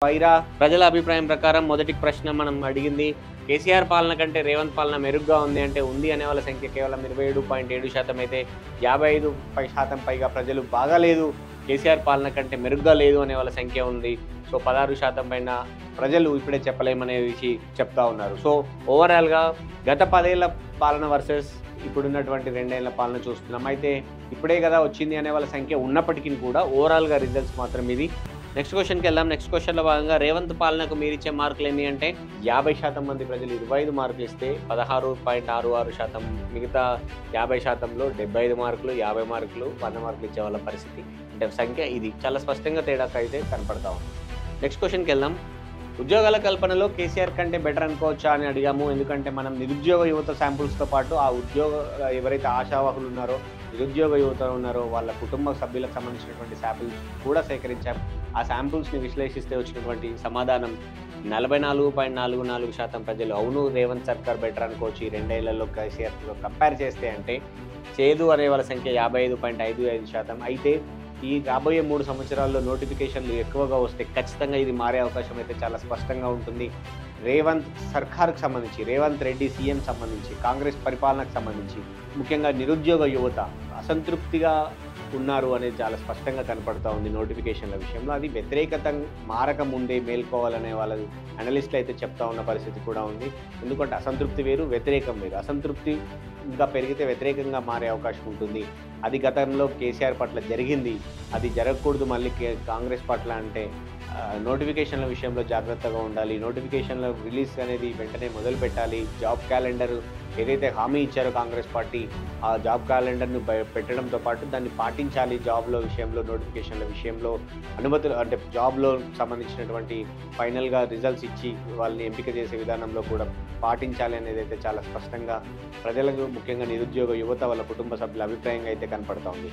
వైరా ప్రజల అభిప్రాయం ప్రకారం మొదటి ప్రశ్న మనం అడిగింది కేసీఆర్ పాలన కంటే రేవంత్ పాలన మెరుగ్గా ఉంది అంటే ఉంది అనే వాళ్ళ సంఖ్య కేవలం 27.7% అయితే 55% పైగా ప్రజలు బాగాలేదు కేసీఆర్ పాలన కంటే మెరుగ్గా లేదు అనే వాళ్ళ సంఖ్య ఉంది. సో 16% పైన ప్రజలు ఇప్పుడే చెప్పలేమనేది చెప్తా ఉన్నారు. సో ఓవరాల్గా గత 10 ఏళ్ల పాలన వర్సెస్ ఇప్పుడున్నటువంటి 2 ఏళ్ల పాలన చూస్తున్నాం. అయితే ఇప్పుడే కదా వచ్చింది అనే వాళ్ళ సంఖ్య ఉన్నప్పటికీ కూడా ఓవరాల్గా రిజల్ట్స్ మాత్రం ఇది. నెక్స్ట్ క్వశ్చన్కి వెళ్దాం. నెక్స్ట్ క్వశ్చన్లో భాగంగా రేవంత్ పాలనకు మీరిచ్చే మార్కులు ఎన్ని అంటే 50% మంది ప్రజలు 25 మార్కులు ఇస్తే 16.66%, మిగతా 50%లో 75 మార్కులు, 50 మార్కులు, 100 మార్కులు ఇచ్చే వాళ్ళ పరిస్థితి. అంటే సంఖ్య ఇది చాలా స్పష్టంగా తేడా అయితే కనపడతా ఉంది. నెక్స్ట్ క్వశ్చన్కి వెళ్దాం. ఉద్యోగాల కల్పనలో కేసీఆర్ కంటే బెటర్ అనుకోవచ్చా అని అడిగాము. ఎందుకంటే మనం నిరుద్యోగ యువత శాంపుల్స్తో పాటు ఆ ఉద్యోగ ఎవరైతే ఆశావాహులు ఉన్నారో నిరుద్యోగ యువత ఉన్నారో వాళ్ళ కుటుంబ సభ్యులకు సంబంధించినటువంటి శాంపుల్స్ కూడా సేకరించాం. ఆ శాంపుల్స్ని విశ్లేషిస్తే వచ్చినటువంటి సమాధానం 44.44% ప్రజలు అవును రేవంత్ సర్కార్ బెటర్ అనుకోవచ్చు ఈ 2 ఏళ్లలో కేసీఆర్తో కంపేర్ చేస్తే అంటే. చేదు అనే వాళ్ళ సంఖ్య 55.55%. అయితే ఈ రాబోయే 3 సంవత్సరాల్లో నోటిఫికేషన్లు ఎక్కువగా వస్తే ఖచ్చితంగా ఇది మారే అవకాశం అయితే చాలా స్పష్టంగా ఉంటుంది. రేవంత్ సర్కార్కి సంబంధించి, రేవంత్ రెడ్డి సీఎం సంబంధించి, కాంగ్రెస్ పరిపాలనకు సంబంధించి ముఖ్యంగా నిరుద్యోగ యువత అసంతృప్తిగా ఉన్నారు అనేది చాలా స్పష్టంగా కనపడుతూ ఉంది నోటిఫికేషన్ల విషయంలో. అది వ్యతిరేకత మారక ముందే మేల్కోవాలనే వాళ్ళ అనలిస్టులు అయితే చెప్తా ఉన్న పరిస్థితి కూడా ఉంది. ఎందుకంటే అసంతృప్తి వేరు, వ్యతిరేకం వేరు. అసంతృప్తి ఇంకా పెరిగితే వ్యతిరేకంగా మారే అవకాశం ఉంటుంది. అది గతంలో కేసీఆర్ పట్ల జరిగింది, అది జరగకూడదు మళ్ళీ కాంగ్రెస్ పట్ల అంటే నోటిఫికేషన్ల విషయంలో జాగ్రత్తగా ఉండాలి. నోటిఫికేషన్ల రిలీజ్ అనేది వెంటనే మొదలు పెట్టాలి. జాబ్ క్యాలెండర్ ఏదైతే హామీ ఇచ్చారో కాంగ్రెస్ పార్టీ ఆ జాబ్ క్యాలెండర్ను పెట్టడంతో పాటు దాన్ని పాటించాలి. జాబ్లో విషయంలో, నోటిఫికేషన్ల విషయంలో అనుమతులు అంటే జాబ్లో సంబంధించినటువంటి ఫైనల్గా రిజల్ట్స్ ఇచ్చి వాళ్ళని ఎంపిక చేసే విధానంలో కూడా పాటించాలి అనేది అయితే చాలా స్పష్టంగా ప్రజలకు ముఖ్యంగా నిరుద్యోగ యువత వాళ్ళ కుటుంబ సభ్యుల అభిప్రాయంగా అయితే కనపడతా ఉంది.